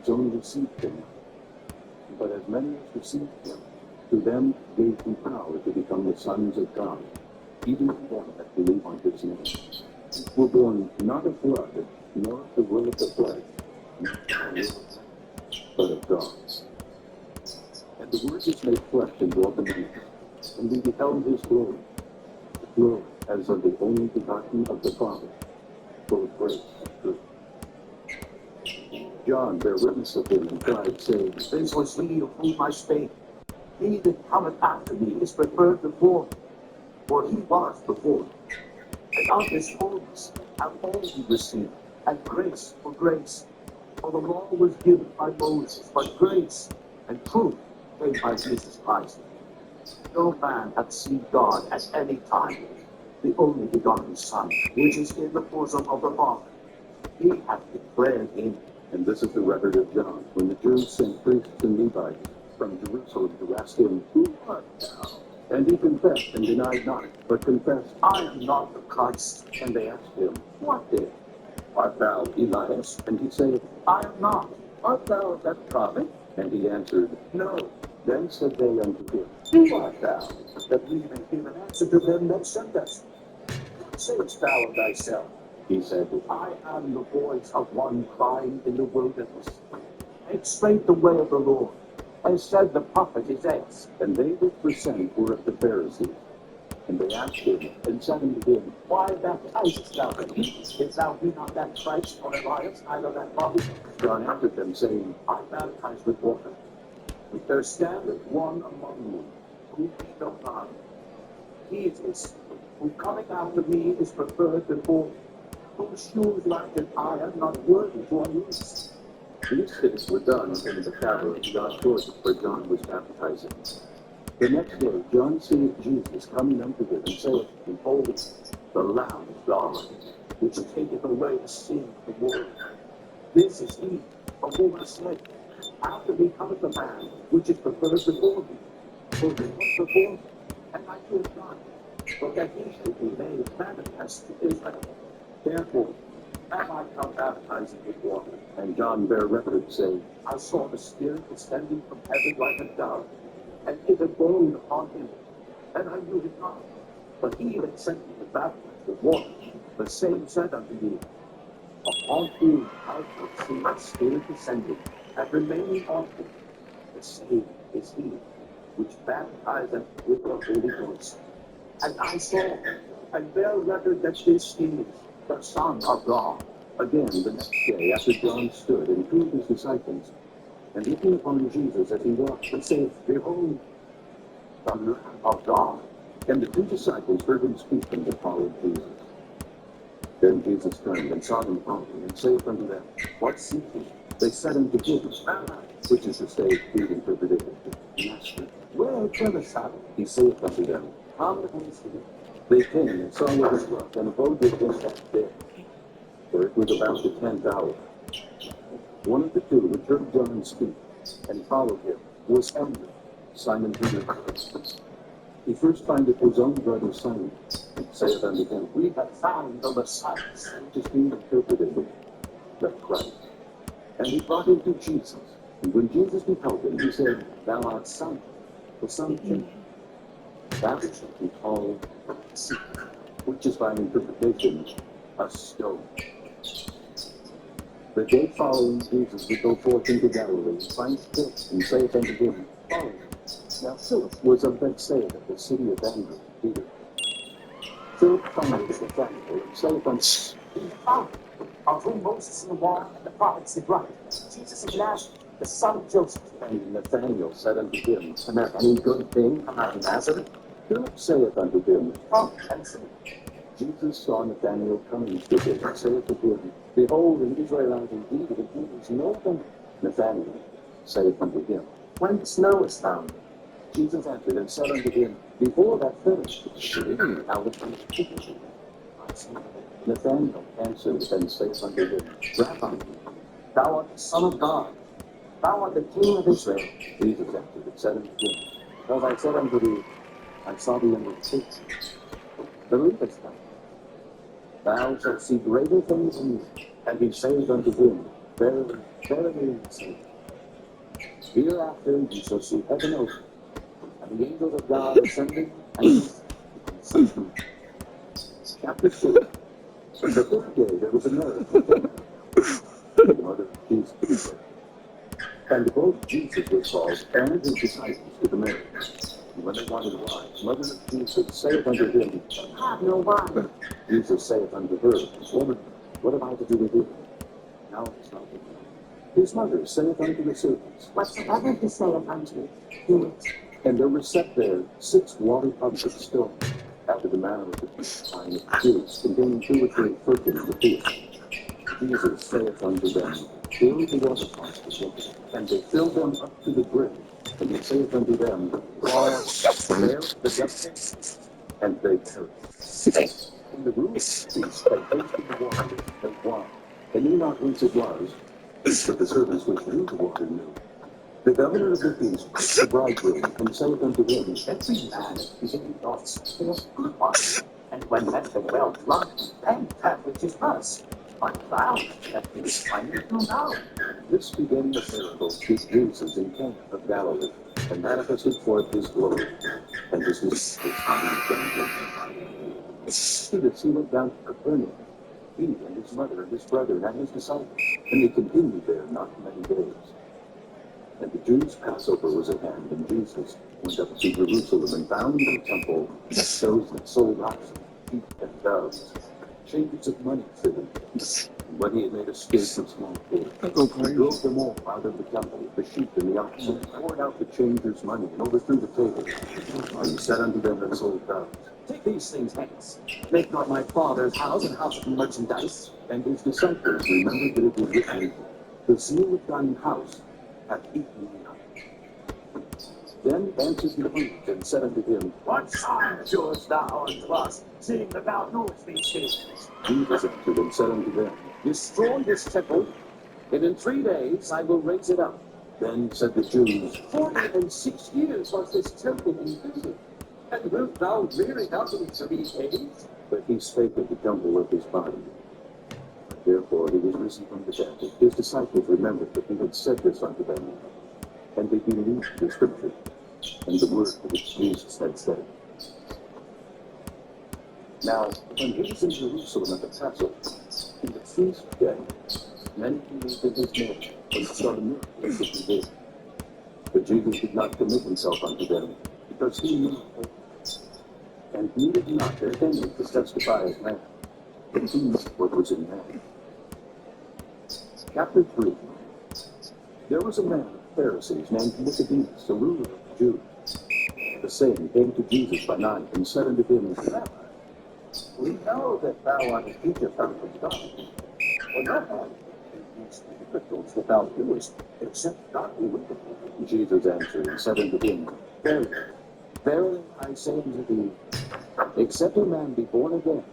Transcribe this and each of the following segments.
God's own received him. But as many as received him, to them gave he power to become the sons of God, even to them that believe on his name, who were born not of blood, nor of the will of the flesh, nor of the will of man, but of God. And the Word is made flesh and dwelt among us, and we beheld his glory, the glory as of the only begotten of the Father, full of grace and truth. John bare witness of him and cried, saying, This was he of whom I spake. He that cometh after me is preferred before me, for he was before me. And of his fullness have all we received, and grace for grace. For the law was given by Moses, but grace and truth came by Jesus Christ. No man hath seen God at any time, the only begotten Son, which is in the bosom of the Father. He hath declared him. And this is the record of John, when the Jews sent priests and Levites from Jerusalem to ask him, Who art thou? And he confessed and denied not, but confessed, I am not the Christ. And they asked him, What then? Art thou Elias? And he said, I am not. Art thou that prophet? And he answered, No. Then said they unto him, Who art thou? That we may give an answer to them that sent us. What sayest thou of thyself? He said, I am the voice of one crying in the wilderness. Make straight the way of the Lord, as said the prophet Isaiah. And they which were sent were of the Pharisees. And they asked him, and said unto him, Why baptizest thou me? Is thou be not that Christ, or Elias, neither that prophet? John answered them, saying, I baptize with water. But there standeth one among you, whom ye know not. He it is, who coming after me is preferred before me, whose shoes like I am not worthy to unloose. These things were done in the tower of God's Jordan, where John was baptizing. The next day John seeth Jesus coming unto him, and saith, Behold, the Lamb of God, which taketh away the sin of the world. This is he of whom I said, After me cometh a man, which is preferred before me. For he was before me, and I knew him not, but that he should be made manifest to Israel. Therefore am I come baptizing with water. And John bare record, saying, I saw the Spirit descending from heaven like a dove, and it abode upon him. And I knew him not. But he that sent me to baptize with water, the same said unto me, Upon whom thou shalt see the Spirit descending, and remaining on him, the same is he which baptizeth with the Holy Ghost. And I saw, and bare record that this is the Son of God. Again, the next day, after John stood, and two of his disciples, and looking upon Jesus as he walked, and said, Behold, the Lamb of God. And the two disciples heard him speak, and they followed Jesus. Then Jesus turned and saw them following, and saith unto them, What seek ye? They said unto him, Rabbi, which is to say, being interpreted, Master, where dwellest thou? He saith unto them, Come and see. They came and saw where he dwelt, and abode with him that day. For it was about the 10th hour. One of the two which heard John speak, and followed him, was Andrew, Simon Peter's brother. He first findeth his own brother Simon, and saith unto him, We have found the Messiah, which is being interpreted, the Christ. And he brought him to Jesus. And when Jesus beheld him, he said, Thou art Simon, the son of John. Thou shalt be called Cephas, which is by interpretation a stone. The day following, Jesus would go forth into Galilee, and find Philip, and saith unto him, Follow me. Now Philip was of Bethsaida, the city of Andrew and Peter. Philip found Nathanael, and saith unto him, We found him, of whom Moses and the law and the prophets did write, Jesus of Nazareth, the son of Joseph. And Nathanael said unto him, Can there any good thing come out of Nazareth? Philip saith unto him, Come and see. Jesus saw Nathanael coming to him, and saith to him, Behold, an Israelite indeed, of whom is no man. Nathanael saith unto him, Whence knowest thou me? Jesus answered and said unto him, Before that finished, believe thou wilt be. Nathanael answered and saith unto him, Rabbi, thou art the Son of God, thou art the King of Israel. Jesus answered and said unto him, Because I said unto thee, I saw thee in the face. Believest thou? Thou shalt see greater things than these. And he saith unto him, verily, verily, I say, hereafter you shall see heaven open, and the angels of God ascending and descending. Chapter 2. The fifth day there was a miracle. The mother of Jesus. And both Jesus was called and his disciples to the marriage. And when they wanted wine, mother of Jesus saith unto him, have no wine. Jesus saith unto her, woman, what have I to do with you? Now it is not with you. His mother saith unto the servants, whatsoever he saith unto you, do it. And there were set there 6 water tubs of stone, after the manner of the time of the Jews, containing 2 or 3 firkins of fish. Jesus saith unto them, fill the water pots with water. And they filled them up to the brim. And he saith unto them, draw there the justice. And they perished. And the rulers ceased, and tasted the water and wine. They knew not whence it was, but the servants which drew the water knew. The governor of the feast took the bridegroom, and saith unto him, every man is in the thoughts in a good wine. And when men have well drunk, then that which is us. But thou, that is finding you now. This began the miracle which Jesus in Cana of Galilee, and manifested forth his glory, and his disciples found him. Judas, he went down to Capernaum, he and his mother and his brethren and his disciples, and they continued there not many days. And the Jews' Passover was at hand, and Jesus went up to Jerusalem and found in the temple those that sold oxen, sheep, and doves, changes of money for them. And when he had made a scape of small fish, he drove them all out of the temple, the sheep and the oxen, and poured out the changers' money, and overthrew the table. And he said unto them that sold doves, take these things hence. Make not my Father's house an house of merchandise. And his disciples remembered that it was written, the zeal of thine house hath eaten me up. Then answered the priest and said unto him, what sign showest thou unto us, seeing that thou knowest these things? Jesus answered and said unto them, destroy this temple, and in 3 days I will raise it up. Then said the Jews, 46 years was this temple in building, and wilt thou rear it up in 3 days? But he spake of the temple of his body. Therefore he was risen from the dead. His disciples remembered that he had said this unto them, and they believed the scripture and the word which Jesus had said. Now, when he was in Jerusalem at the Passover, in the feast day, many believed in his name, and saw the miracles which he did. But Jesus did not commit himself unto them, because he knew them, and needed not their opinion to testify as man, but he knew what was in man. Chapter 3. There was a man of the Pharisees named Nicodemus, a ruler of the Jews. The same came to Jesus by night and said unto him, Rabbi, we know that thou art a teacher from God. For no man can teach the miracles that thou doest, except God be with him. Jesus answered and said unto him, verily, verily I say unto thee, except a man be born again,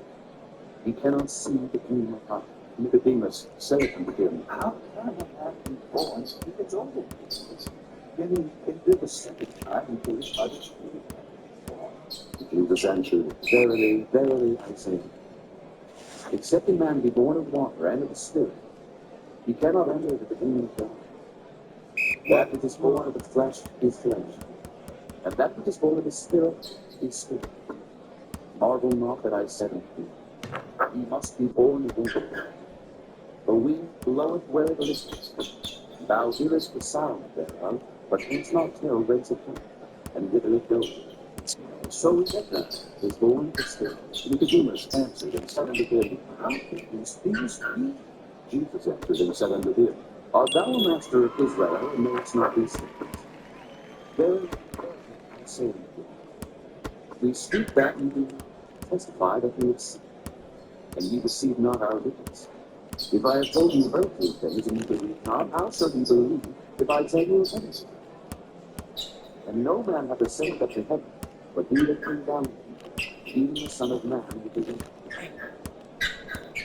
he cannot see the kingdom of God. Nicodemus saith unto him, how can a man be born if he is old? Can he live a second time until his mother's womb? Jesus answered, verily, verily, I say, except a man be born of water and of the Spirit, he cannot enter into the kingdom of God. That which is born of the flesh is flesh, and that which is born of the Spirit is spirit. Marvel not that I said unto thee, ye must be born again. The wind bloweth where it listeth, thou hearest the sound thereof, but canst not tell whence it cometh, and whither it goeth. So is that man is born of the Spirit. Nicodemus answered and said unto him, how can these things be? Jesus answered and said unto him, art thou a master of Israel, and knowest not these things? Verily, I say unto you, we speak that, and do testify that we have seen, and ye receive not our witness. If I have told you earthly things, and ye believe not, how shall ye believe if I tell you of heaven? And no man hath ascended up to heaven, but he that came down, even the Son of Man which is in heaven.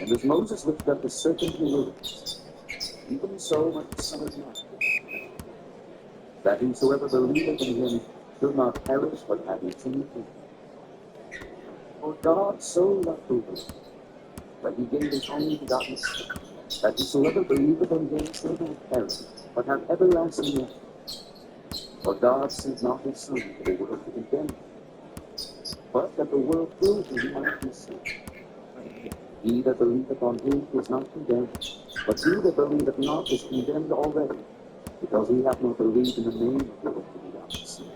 And as Moses lifted up the serpent in the wilderness, even so must the Son of Man be, that whosoever believeth in him should not perish, but have eternal life. For God so loved the world, that he gave his only begotten Son, that whosoever believeth on him shall not perish, but have everlasting life. For God sent not his Son into the world to condemn it, but that the world through him might be saved. He that believeth on him is not condemned, but he that believeth not is condemned already, because he hath not believed in the name of the only begotten Son.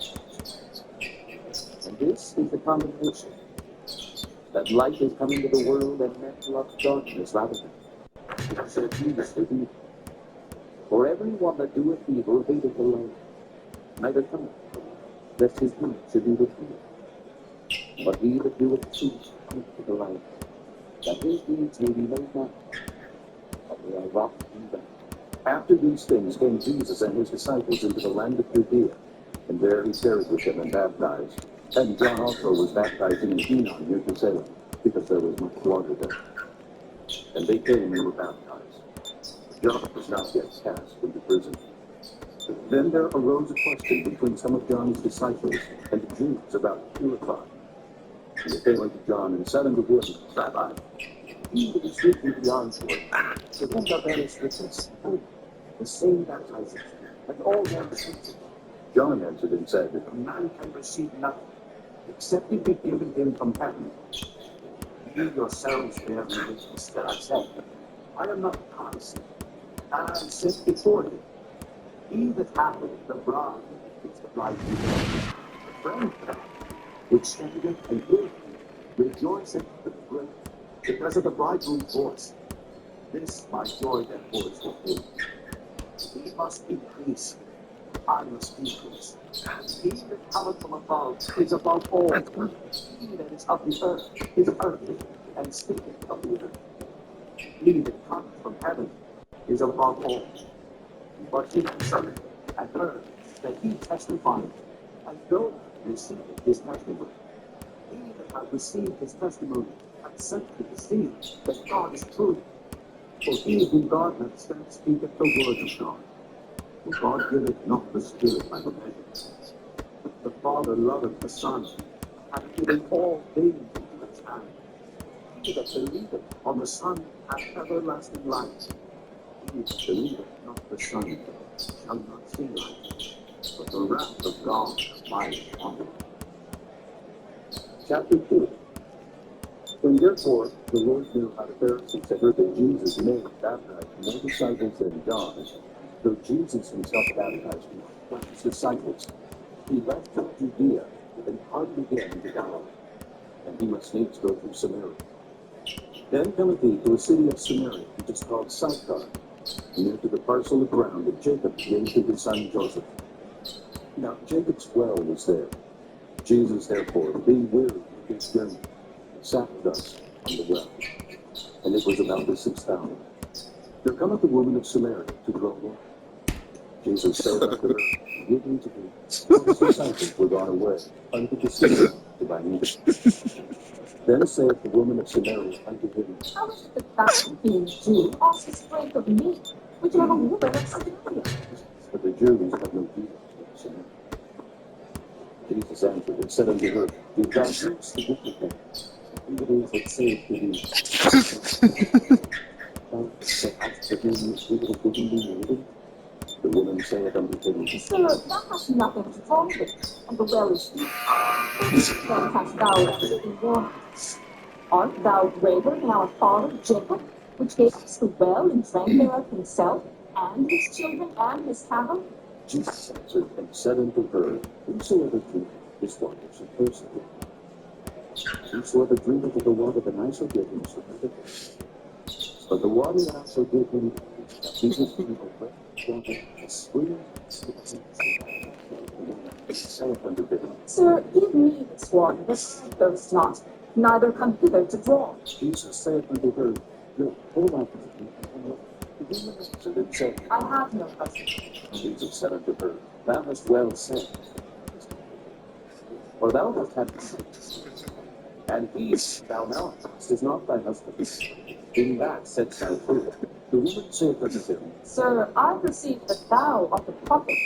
And this is the condemnation, that light is come into the world, and men love darkness rather than because their deeds were evil. For every one that doeth evil hateth the light, neither cometh, lest his deeds should be revealed. But he that doeth truth cometh to the light, that his deeds may be made manifest, that they are wrought in vain. After these things came Jesus and his disciples into the land of Judea, and there he tarried with them and baptized. And John also was baptizing in Enon near to Salem, because there was much water there. And they came and were baptized. John was not yet cast into prison. Then there arose a question between some of John's disciples and the Jews about the purifying. And they came unto John and said unto him, Rabbi, he that is speaking beyond Jordan, to whom thou bearest witness, the same baptizes, and all men receive it. John answered and said, a man can receive nothing, except it be given him from heaven. You yourselves bear me witness that I said, I am not Christ, and I am sent before you. He that hath the bride is the bridegroom. The friend which standeth and heareth rejoiceth with great, because of the bridegroom's voice. This my joy therefore is fulfilled. He must increase, I must decrease. He that cometh from above is above all. He that is of the earth is earthly, and speaketh of the earth. He that cometh from heaven is above all. But he considered and heard that he testified, and those received his testimony. He that hath received his testimony hath sent to receive that God is true. For he whom God hath sent speaketh the word of God. For God giveth not the Spirit by the measure. The Father loveth the Son, hath given all things into his hand. He that believeth on the Son hath everlasting life. He that believeth not the Son shall not see life, but the wrath of God abideth on him. Chapter 2. When therefore the Lord knew how the Pharisees had heard that Jesus made baptized more disciples than John, though Jesus himself baptized more his disciples, he left Judea and departed again into Galilee, and he must needs go through Samaria. Then cometh he to a city of Samaria, which is called Sychar, near to the parcel of ground that Jacob gave to his son Joseph. Now Jacob's well was there. Jesus therefore, being weary of his journey, sat thus on the well. And it was about the 6th hour. There cometh a woman of Samaria to draw water. Jesus said unto her, Give me to drink. For his disciples were gone away unto the sea to buy meat. Then saith the woman of Samaria unto him, How is it that thou, being Jew, askest drink of me, which am a woman of Samaria? But the Jews have no dealings with Samaria. Jesus answered and said unto her, Give thou drinks the good thing, and it is that saith to thee, Thou that hast the him which giveth the living water. The woman saith unto him, Sir, thou hast nothing to draw with, and the well is deep. Then hast thou living water. Art thou greater than our father Jacob, which gave us the well and drank thereof himself, and his children, and his cattle? Jesus answered and said unto her, Whosoever drinketh this water shall thirst again. Whosoever drinketh of the water that I shall give him shall never thirst. But the water that I shall give him shall be with him a well water, as spring saith unto him. Sir, give me this water, that I thirst not, neither come hither to draw. Jesus saith unto her, Look, hold on to me, and look. The woman answered and said, I have no husband. Jesus said unto her, Thou hast well said, for thou hast had six, and he thou now hast is not thy husband. In that saidst thou truly. The woman saith unto him, Sir, I perceive that thou art the prophet.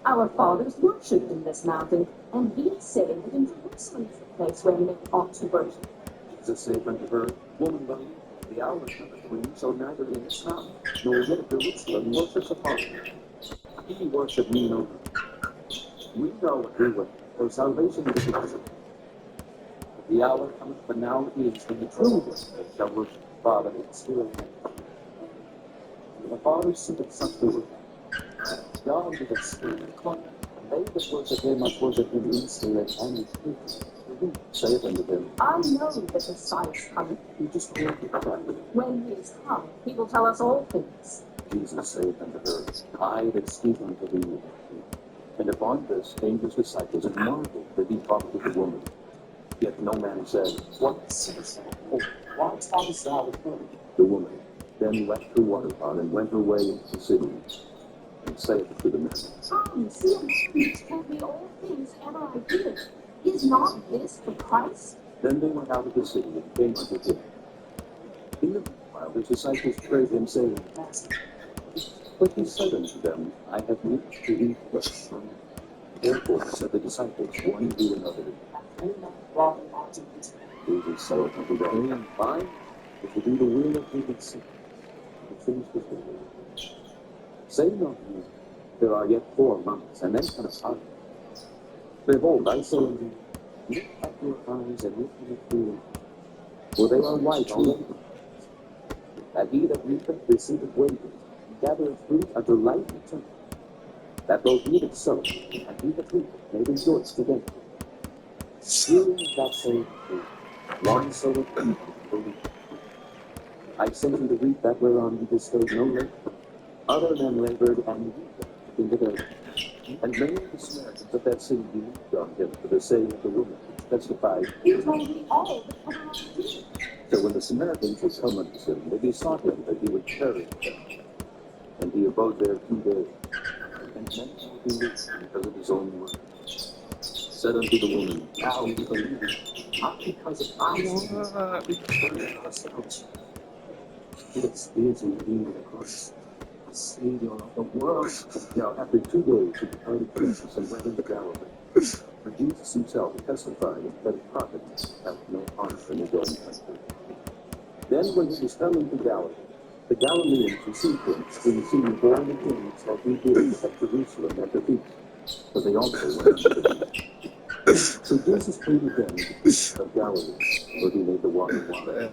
Our fathers worshipped in this mountain, and ye say that in Jerusalem is the place where men ought to worship. Jesus saith unto her, Woman, believe, The hour cometh when you shall neither in his house, nor yet at Jerusalem worship the Father. He worship me no more. We know what we will, for salvation is of God. The hour cometh, but now is when the true worshippers shall worship the Father in spirit and truth. For the Father seeketh such to worship. God is a spirit, and they that worship him must worship him in spirit and in truth. For he saith unto them, I know that the Messiah is coming. he just called the Christ. When he is come, he will tell us all things. Jesus saith unto her, I that speak unto thee. And upon this came his disciples and marveled that he talked with the woman. Yet no man said, what seest thou? Or why talkest thou with her? The woman then left her water pot and went her way into the city, and saith to the men, Come, see a man who told me all things ever I did. Is not this the Christ? Then they went out of the city and came unto him. In the meanwhile his disciples prayed him, saying, Master. But he said unto them, I have meat to eat flesh. Therefore said the disciples one to another, Jesus said unto them, Mine is to do the will of him that sent me, and to finish his work. Say not ye, there are yet 4 months, and then cometh harvest. Behold, I say unto you, lift up your eyes and look to the field, for they are white already. That he that reapeth receiveth wages, and gathereth fruit unto life eternal, that both he that soweth and he that reapeth may rejoice together. Hearing that saying, one soweth and the other. I sent you to reap that whereon you bestowed no labor. Other men labored and reaped in the day. And many of the Samaritans of that city believed on him for the saying of the woman, which testified, He told me all that ever I did. So when the Samaritans were come unto him, they besought him that he would tarry with them. And he abode there 2 days. And many were bewitched because of his own word. Said unto the woman, Now we believe, not because of our works, but because of ourselves. This is indeed the Christ, the Savior of the world. Now after 2 days he departed Jesus and went into Galilee. For Jesus himself testified that a prophet hath no honor in his own country. Then when he was come into Galilee, the Galileans received him, being seen born the things that he did at Jerusalem at the feast. For they also went unto the feast. So Jesus came again to the feast of Galilee, where he made the water wine.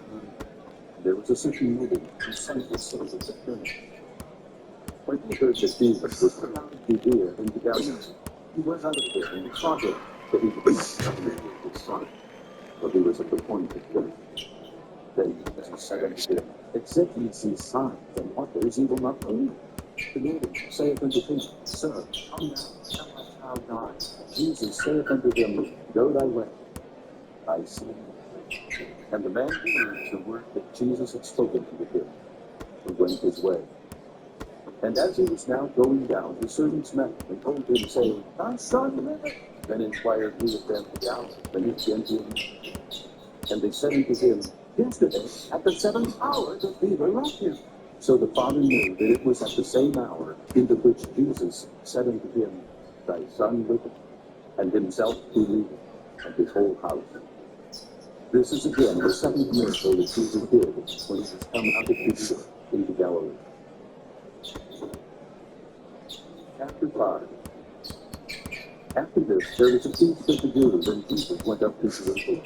There was a certain nobleman whose son was sick of Capernaum. When he heard that Jesus was come out of Judea into Galilee, he went out of there and sought him, that he would not his son, for he was at the point of death. Then Jesus said unto him, Except ye see signs and wonders, ye will not believe. The nobleman saith unto him, Sir, come now, shall my child die? Jesus saith unto him, Go thy way, I see. And the man believed the word that Jesus had spoken to him, and went his way. And as he was now going down, his servants met him and told him, saying, Thy son liveth. Then inquired he of them the hour when he came to him. And they said unto him, Yesterday, at the 7th hour, the fever left him. So the father knew that it was at the same hour into which Jesus said unto him, Thy son liveth. And himself believed, and his whole house. This is again the 2nd miracle that Jesus did when he was come out of Judea into Galilee. Chapter 5. After this, there was a feast of the Jews, and Jesus went up to Jerusalem.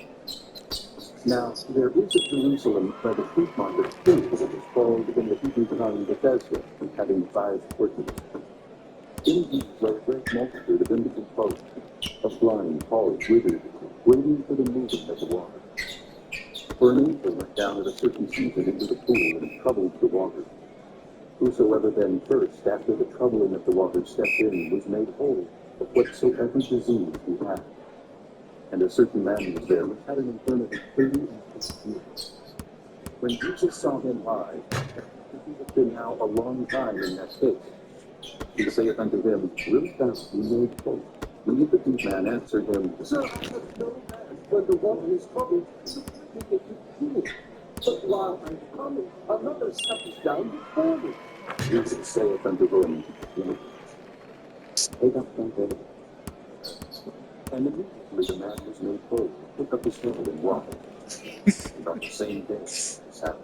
Now, there is at Jerusalem by the fruit market a tree that is called in the Hebrew tongue Bethesda, having 5 courses. In these lay a great multitude of impotent folk, of blind, halt, withered, waiting for the moving of the water. For an angel went down at a certain season into the pool and troubled the water. Whosoever then first, after the troubling of the water, stepped in, was made whole of whatsoever disease he had. And a certain man was there which had an infirmity 38 years. When Jesus saw him lie, and he had been now a long time in that state, he saith unto him, Wilt thou be made whole? The impotent man answered him, Sir, I have no man, when the water is troubled, to bring me into the pool. But while I am coming, another steppeth down before me. Jesus saith unto him, Take up thy bed. And immediately the man was made whole, took up his bed and walked. And on the same day, Sabbath,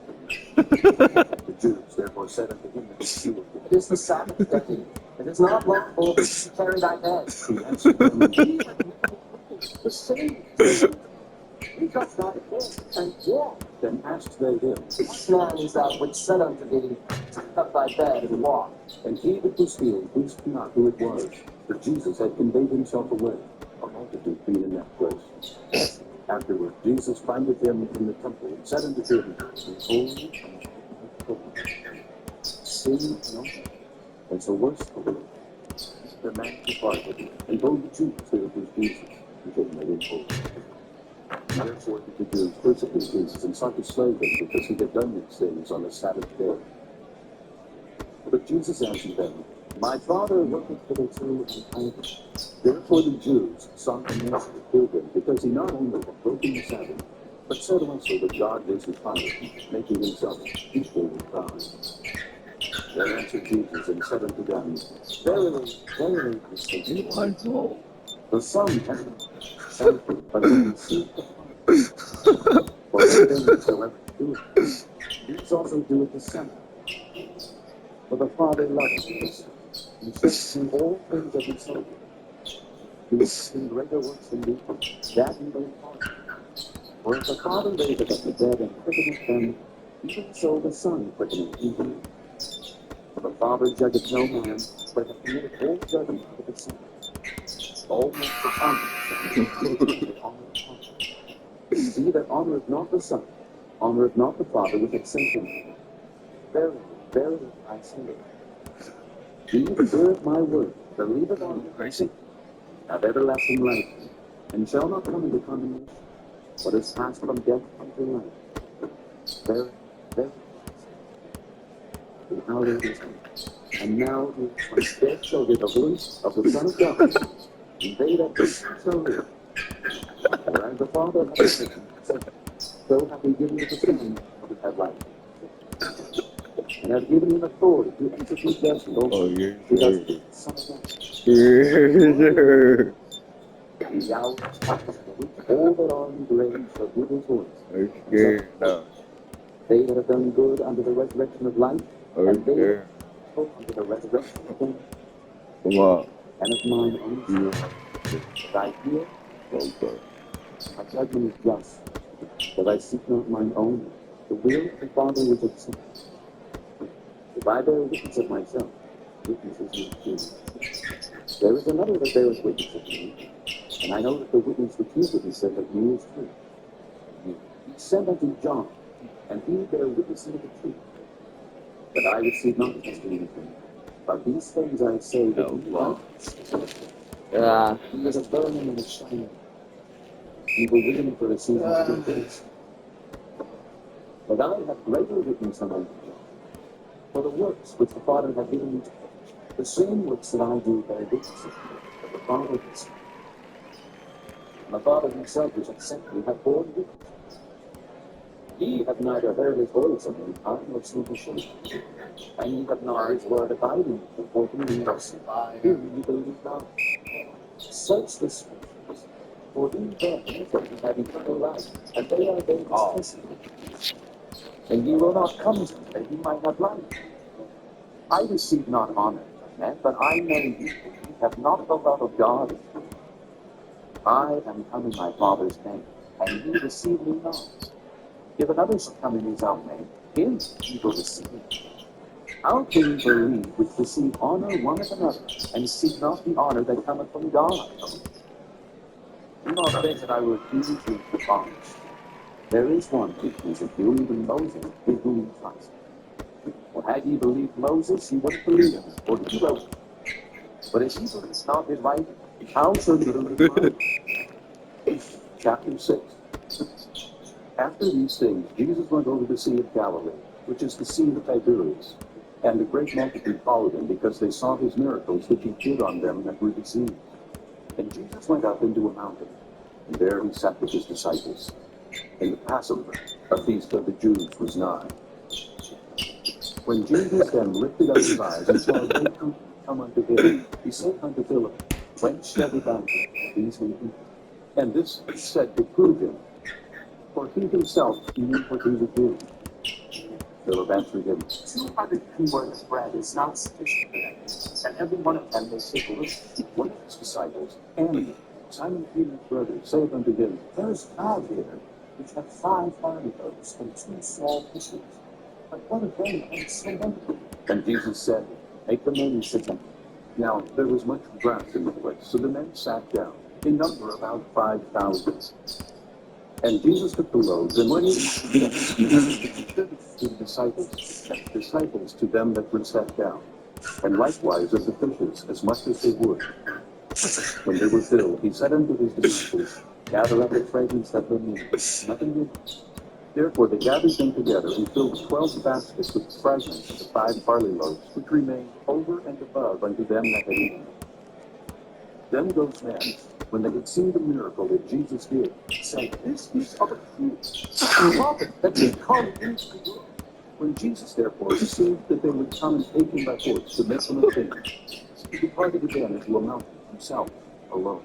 The Jews therefore said unto him that was cured, It is the Sabbath day. It is not lawful to carry thy bed. He answered them, The same. Pick up thy bed and walk. Then asked they him, What man is that which said unto thee, Take up thy bed and walk? And he that was healed wist not who it was, for Jesus had conveyed himself away, a multitude being in that place. Afterward, Jesus findeth him in the temple, and said unto him, Behold, sin no. And so was the man departed, and told the Jews that it was Jesus, and they made him whole. Therefore did the Jews persecute Jesus, and sought to slay him, because he had done these things on the Sabbath day. But Jesus answered them, My Father worketh hitherto, and I work. Therefore the Jews sought a means to kill him, because he not only had broken the Sabbath, but said also that God is his Father, making himself equal with God. Then answered Jesus and said unto them, Verily, verily, I say to you, the Son hath something, but when he seeth the Father, for what things whatsoever he doeth, these also doeth the Son. For the Father loveth the Son, and showeth him all things of himself. He is in greater works than we, that he may follow. For if the Father raiseth up the dead and quickeneth them, even so the Son quickeneth even. For the Father judgeth no man, but hath committed all judgment unto the Son. All men that honor the Son, they honor the Father. He that honoreth not the Son, honoreth not the Father which hath sent him. Verily, verily, I say unto you, he that heareth my word, believeth on him that sent me, have everlasting life, and shall not come into condemnation, but is passed from death unto life. Verily, verily, the hour is come, and now is when death shall hear the voice of the Son of God, and they that believe shall live. For as the Father hath given me, so hath he given me the Son to have life, and hath given him authority to execute judgment over because he is the Son of God. The hour is come, in which all that are in the grave shall hear his voice. They that have done good unto the resurrection of life, and they that have done evil unto the resurrection of death. Come on. And of mine own soul, that I hear, my judgment is just, that I seek not mine own, the will of the Father which hath sent me. If I bear witness of myself, witness is not true. There is another that beareth witness of me, and I know that the witness which he witnesseth of me is true. He sent unto John, and he bare witness of the truth, that I receive not testimony from him. But these things I say that he he is a burning and a shining. He will witness for the season of good things. But I have greater witness than unto John. For the works which the Father hath given me to do, the same works that I do bear witness of me, that the Father hath sent me. And the Father himself which hath sent me hath borne witness. Ye have neither heard his voice of any time, nor seen his shape. And ye have not his word abiding, for whom ye have seen. Him ye believe not. Search the Scriptures, for in them ye have eternal life, and they are they which testify. And ye will not come to me, that ye might have life. I receive not honor from men, but I know you, that ye have not the love of God. I am come in my Father's name, and ye receive me not. If another shall come in his own name, him ye will receive. How can ye believe which receive honor one of another, and seek not the honor that cometh from God? Do not think that I will accuse you of honor. There is one who accuseth you, even Moses, in whom ye trust. For had ye believed Moses, ye would have believed him, for he wrote. But if ye believe not his writing, how shall you believe mine? Chapter 6. After these things, Jesus went over the Sea of Galilee, which is the Sea of Tiberias. And a great multitude followed him, because they saw his miracles which he did on them that were diseased. And Jesus went up into a mountain, and there he sat with his disciples. And the Passover, a feast of the Jews, was nigh. When Jesus then lifted up his eyes and saw a great company come unto him, he said unto Philip, Whence shall we bound these may eat? And this he said to prove him, for he himself knew what he would do. Philip answered him, 200 worth of bread is not sufficient for them, and every one of them may take a little. One of his disciples, Andrew, Simon Peter's brother, said unto him, There is God here, which have 5 barley loaves and 2 small fishes. But what of them and so many? And Jesus said, Make the men sit down. Now there was much grass in the place, so the men sat down, in number about 5,000. And Jesus took the loaves, and when he had distributed to the disciples, and the disciples to them that were sat down, and likewise of the fishes, as much as they would. When they were filled, he said unto his disciples, Gather up the fragments that remain, nothing more. Therefore they gathered them together, and filled 12 baskets with fragments of the 5 barley loaves, which remained over and above unto them that had eaten. Then those men, when they had seen the miracle that Jesus did, said, This is of a truth, prophet that should come into the world. When Jesus therefore perceived that they would come and take him by force to make him a king, he departed again into a mountain himself alone.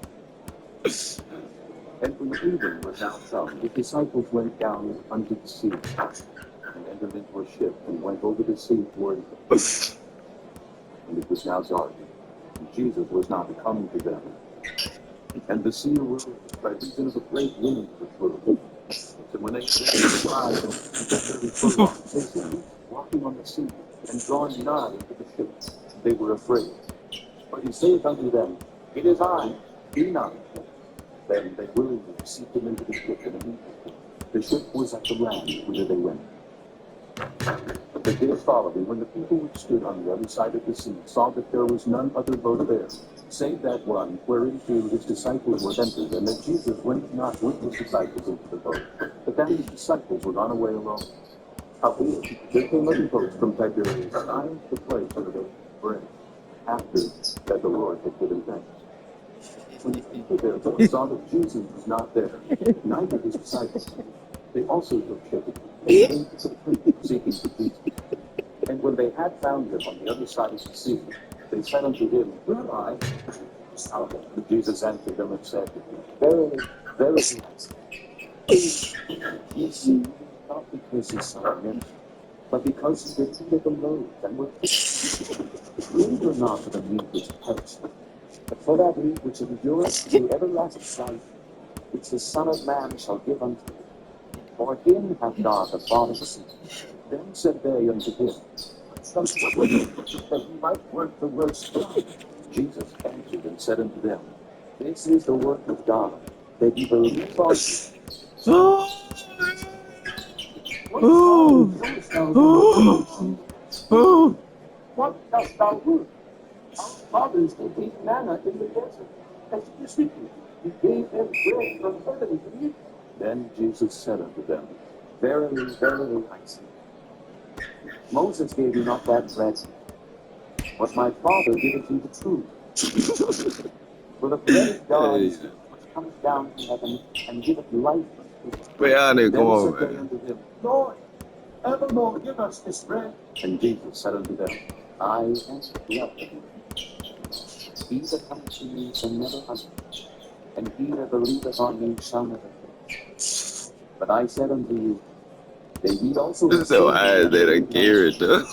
And when evening was now come, the disciples went down unto the sea, and entered into a ship, and went over the sea toward the and it was now dark, and Jesus was not come to them. And the sea arose by reason of a great wind which blew. And when they came to the side, and facing, walking on the sea, and drawing nigh into the ship, they were afraid. But he saith unto them, It is I, be not afraid. Then they willingly received him into the ship, and immediately the ship was at the land whither they went. But the day following, when the people which stood on the other side of the sea saw that there was none other boat there, save that one whereinto his disciples were entered, and that Jesus went not with his disciples into the boat, but that his disciples were gone away alone. Howbeit, there came other boats from Tiberias, nigh unto the place where they bread, after that the Lord had given thanks. When the people therefore saw that Jesus was not there, neither his disciples, they also took ship, and came to the creek, seeking for Jesus. And when they had found him on the other side of the sea, they said unto him, Rabbi, but Jesus answered them and said, Verily, verily, I say, ye see not because he saw men, but because he did eat of the loaves and were filled. Labor not for the meat which perisheth, but for that meat which endureth to everlasting life, which the Son of Man shall give unto you. For him hath God the Father sent. Then said they unto him, that he might work the works of God. Jesus answered and said unto them, This is the work of God, that ye believe on me. What dost thou would? Our fathers did eat manna in the desert, as it is written, He gave them bread from heaven to eat. Then Jesus said unto them, Verily, verily, I say, Moses gave you not that bread, but my Father giveth you the truth. For the bread of God is which cometh down from heaven, and giveth life. Yeah, Then come on, said they man. unto him, Lord, evermore give us this bread. And Jesus said unto them, I answer not you. He that cometh to me shall never hunger, and he that believeth on me shall never thirst. But I said unto you, they eat also This is so high they don't care it, though.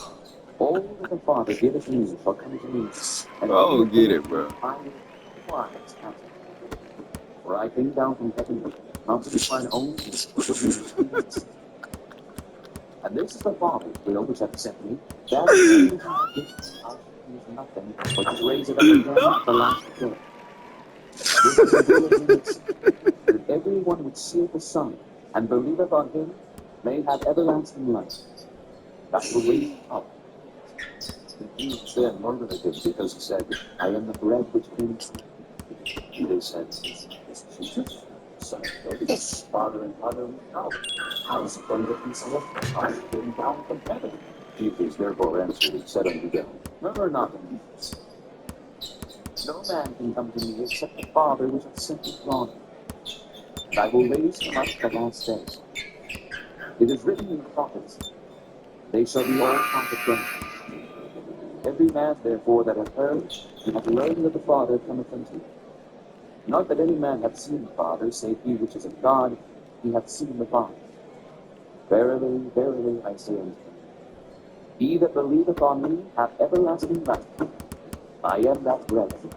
all that the Father giveth me shall come to me, I and don't get it, bro. I will likewise count it. For I came down from heaven, not to do mine own will, but to do the will of my Father. And this is the Father's will which hath sent me, that he who hath given me out of nothing, but to raise it up again at the last day. This is the will of him that sent me, that every one which seeth the Son, and believeth on him, may have everlasting life. That will raise him up. The Jews then murmured at him, because he said, I am the bread which came from heaven. And they said, This is Jesus, Son of David, Father and Mother we know. How is it then that he saith, I came down from heaven? Jesus therefore answered and said unto them, Murmur not at me. No man can come to me except the Father which hath sent me from him. And I will raise him up the last days. It is written in the prophets, They shall be all taught of them. Every man therefore that hath heard and hath learned that the Father cometh unto him. Not that any man hath seen the Father, save he which is of God, he hath seen the Father. Verily, verily, I say unto you, He that believeth on me hath everlasting life. I am that bread.